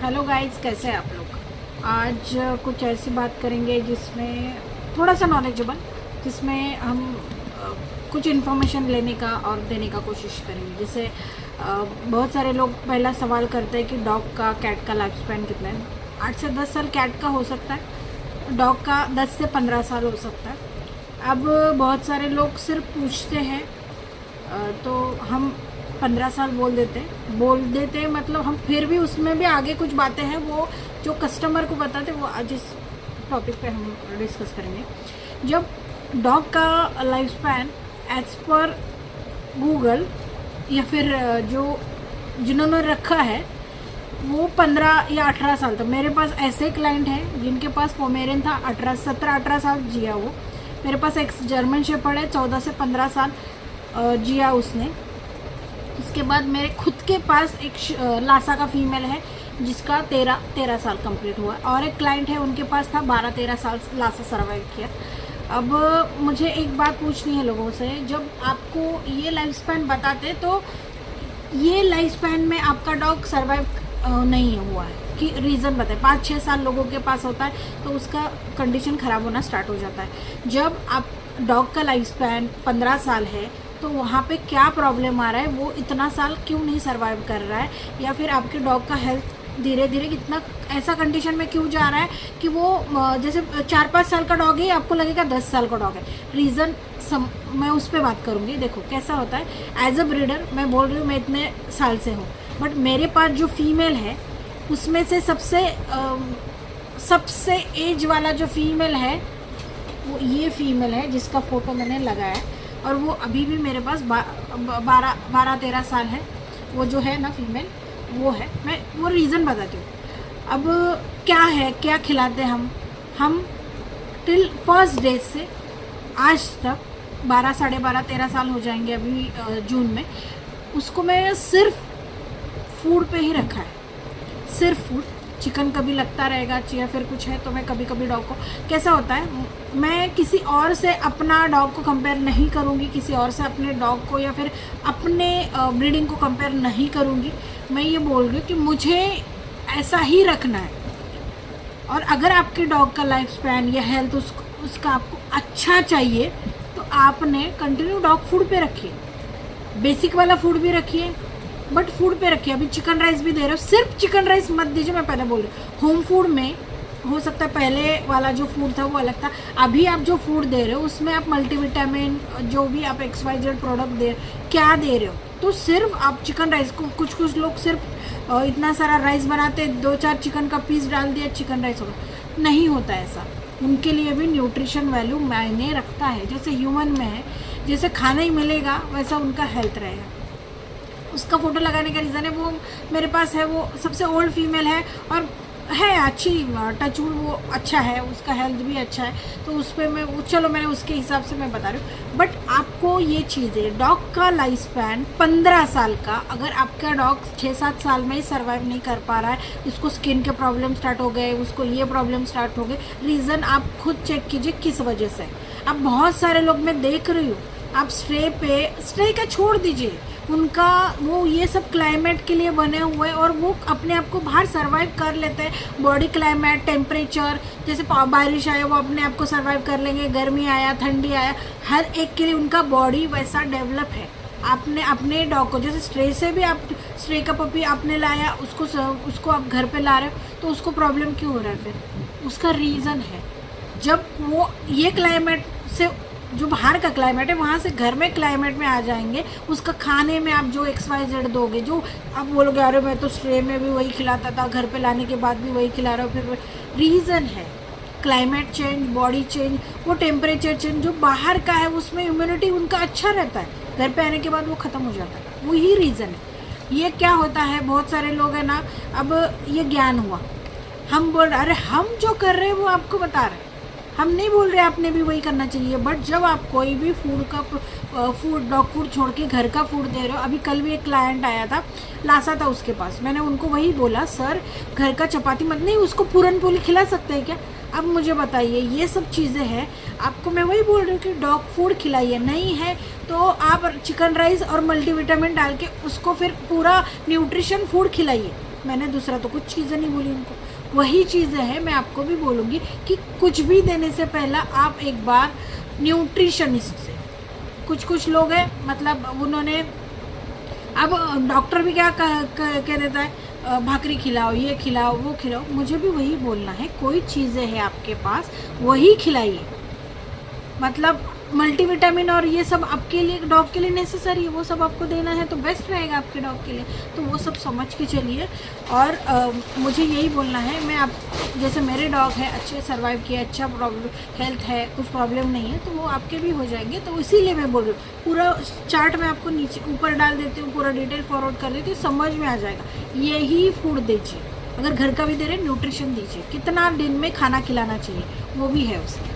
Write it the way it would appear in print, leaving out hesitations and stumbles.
Hello guys, कैसे हैं आप लोग। आज कुछ ऐसी बात करेंगे जिसमें थोड़ा सा नॉलेजेबल, जिसमें हम कुछ इन्फॉर्मेशन लेने का और देने का कोशिश करेंगे। जैसे बहुत सारे लोग पहला सवाल करते हैं कि डॉग का, कैट का लाइफ स्पैन कितना है। 8 से 10 साल कैट का हो सकता है, डॉग का 10 से 15 साल हो सकता है। अब बहुत सारे लोग सिर्फ पूछते हैं तो हम 15 साल बोल देते हैं, मतलब हम फिर भी उसमें भी आगे कुछ बातें हैं वो जो कस्टमर को बताते, वो आज इस टॉपिक पे हम डिस्कस करेंगे। जब डॉग का लाइफ स्पैन एज पर गूगल या फिर जो जिन्होंने रखा है वो 15 या 18 साल तक। मेरे पास ऐसे क्लाइंट हैं जिनके पास पोमेरियन था, 17-18 साल जिया वो। मेरे पास एक जर्मन शेपर्ड है, 14 से 15 साल जिया उसने। इसके बाद मेरे खुद के पास एक लासा का फीमेल है जिसका 13 साल कंप्लीट हुआ, और एक क्लाइंट है उनके पास था 12-13 साल लासा सर्वाइव किया। अब मुझे एक बात पूछनी है लोगों से, जब आपको ये लाइफ स्पैन बताते तो ये लाइफ स्पैन में आपका डॉग सर्वाइव नहीं हुआ है कि रीज़न बताए। 5-6 साल लोगों के पास होता है तो उसका कंडीशन ख़राब होना स्टार्ट हो जाता है। जब आप डॉग का लाइफ स्पैन 15 साल है तो वहाँ पे क्या प्रॉब्लम आ रहा है, वो इतना साल क्यों नहीं सर्वाइव कर रहा है, या फिर आपके डॉग का हेल्थ धीरे धीरे कितना ऐसा कंडीशन में क्यों जा रहा है कि वो जैसे 4-5 साल का डॉग है आपको लगेगा 10 साल का डॉग है। रीज़न मैं उस पर बात करूँगी। देखो कैसा होता है, एज अ ब्रीडर मैं बोल रही हूँ, मैं इतने साल से हूँ, बट मेरे पास जो फीमेल है उसमें से सबसे एज वाला जो फीमेल है वो ये फीमेल है जिसका फ़ोटो मैंने लगाया है, और वो अभी भी मेरे पास 12-13 साल है। वो जो है ना फीमेल, वो है। मैं वो रीज़न बताती हूँ। अब क्या है, क्या खिलाते हैं हम टिल फर्स्ट डे से आज तक 12, साढ़े 12-13 साल हो जाएंगे अभी जून में। उसको मैं सिर्फ फूड पे ही रखा है, सिर्फ फूड। चिकन कभी लगता रहेगा या फिर कुछ है तो मैं कभी कभी डॉग को, कैसा होता है, मैं किसी और से अपना डॉग को कंपेयर नहीं करूँगी, किसी और से अपने डॉग को या फिर अपने ब्रीडिंग को कंपेयर नहीं करूँगी। मैं ये बोल रही हूँ कि मुझे ऐसा ही रखना है। और अगर आपके डॉग का लाइफ स्पैन या हेल्थ उसका आपको अच्छा चाहिए तो आपने कंटिन्यू डॉग फूड पे रखिए, बेसिक वाला फूड भी रखिए, बट फूड पे रखिए। अभी चिकन राइस भी दे रहे हो, सिर्फ चिकन राइस मत दीजिए। मैं पहले बोल रही हूँ, होम फूड में हो सकता है पहले वाला जो फूड था वो अलग था, अभी आप जो फूड दे रहे हो उसमें आप मल्टीविटामिन जो भी आप XYZ प्रोडक्ट दे क्या दे रहे हो। तो सिर्फ आप चिकन राइस को, कुछ लोग सिर्फ इतना सारा राइस बनाते, 2-4 चिकन का पीस डाल दिया, चिकन राइस होगा, नहीं होता ऐसा। उनके लिए भी न्यूट्रिशन वैल्यू मायने रखता है। जैसे ह्यूमन में है, जैसे खाना ही मिलेगा वैसा उनका हेल्थ रहेगा। उसका फ़ोटो लगाने का रीज़न है वो मेरे पास है, वो सबसे ओल्ड फीमेल है और है अच्छी, टचवुड वो अच्छा है, उसका हेल्थ भी अच्छा है, तो उस पर मैं चलो मैंने उसके हिसाब से मैं बता रही हूँ। बट आपको ये चीज़ें, डॉग का लाइफ स्पैन 15 साल का, अगर आपका डॉग 6-7 साल में ही सर्वाइव नहीं कर पा रहा है, उसको स्किन के प्रॉब्लम स्टार्ट हो गए, उसको ये प्रॉब्लम स्टार्ट हो गए, रीज़न आप खुद चेक कीजिए किस वजह से। अब बहुत सारे लोग मैं देख रही हूँ, आप स्ट्रे का छोड़ दीजिए, उनका वो ये सब क्लाइमेट के लिए बने हुए और वो अपने आप को बाहर सर्वाइव कर लेते हैं। बॉडी क्लाइमेट, टेम्परेचर, जैसे बारिश आया वो अपने आप को सर्वाइव कर लेंगे, गर्मी आया, ठंडी आया, हर एक के लिए उनका बॉडी वैसा डेवलप है। आपने अपने डॉग को, जैसे स्ट्रे से भी आप स्ट्रे का पपी आपने लाया, उसको आप घर पे ला रहे हो तो उसको प्रॉब्लम क्यों हो रहा है, फिर उसका रीज़न है। जब वो ये क्लाइमेट से, जो बाहर का क्लाइमेट है, वहाँ से घर में क्लाइमेट में आ जाएंगे, उसका खाने में आप जो XYZ दोगे, जो आप बोलोगे अरे मैं तो स्ट्रे में भी वही खिलाता था, घर पे लाने के बाद भी वही खिला रहा हूँ, फिर रीज़न है क्लाइमेट चेंज, बॉडी चेंज, वो टेम्परेचर चेंज। जो बाहर का है उसमें इम्यूनिटी उनका अच्छा रहता है, घर पे आने के बाद वो ख़त्म हो जाता है, वही रीज़न है। ये क्या होता है, बहुत सारे लोग हैं ना, अब ये ज्ञान हुआ, हम बोल रहे अरे हम जो कर रहे हैं वो आपको बता रहे हैं, हम नहीं बोल रहे आपने भी वही करना चाहिए। बट जब आप कोई भी डॉग फूड छोड़ के घर का फूड दे रहे हो, अभी कल भी एक क्लाइंट आया था, लासा था उसके पास, मैंने उनको वही बोला, सर घर का चपाती मत, नहीं उसको पूरन पोली खिला सकते हैं क्या। अब मुझे बताइए, ये सब चीज़ें हैं, आपको मैं वही बोल रही हूँ कि डॉग फूड खिलाइए, नहीं है तो आप चिकन राइस और मल्टीविटामिन डाल के उसको फिर पूरा न्यूट्रिशन फूड खिलाइए। मैंने दूसरा तो कुछ चीज़ें नहीं बोली उनको। वही चीज़ें हैं मैं आपको भी बोलूँगी कि कुछ भी देने से पहला आप एक बार न्यूट्रिशनिस्ट से, कुछ लोग हैं मतलब उन्होंने, अब डॉक्टर भी क्या कह देता है भाकरी खिलाओ, ये खिलाओ, वो खिलाओ। मुझे भी वही बोलना है, कोई चीज़ें हैं आपके पास वही खिलाइए। मतलब मल्टीविटामिन और ये सब आपके लिए, डॉग के लिए नेसेसरी है, वो सब आपको देना है तो बेस्ट रहेगा आपके डॉग के लिए। तो वो सब समझ के चलिए। और मुझे यही बोलना है, मैं आप जैसे मेरे डॉग है अच्छे सर्वाइव किए, अच्छा प्रॉब्लम हेल्थ है, कुछ प्रॉब्लम नहीं है, तो वो आपके भी हो जाएंगे। तो इसीलिए मैं बोल रही हूँ, पूरा चार्ट मैं आपको नीचे ऊपर डाल देती हूँ, पूरा डिटेल फॉरवर्ड कर देती हूँ, समझ में आ जाएगा। यही फूड दीजिए, अगर घर का भी दे रहे न्यूट्रिशन दीजिए, कितना दिन में खाना खिलाना चाहिए वो भी है उसमें।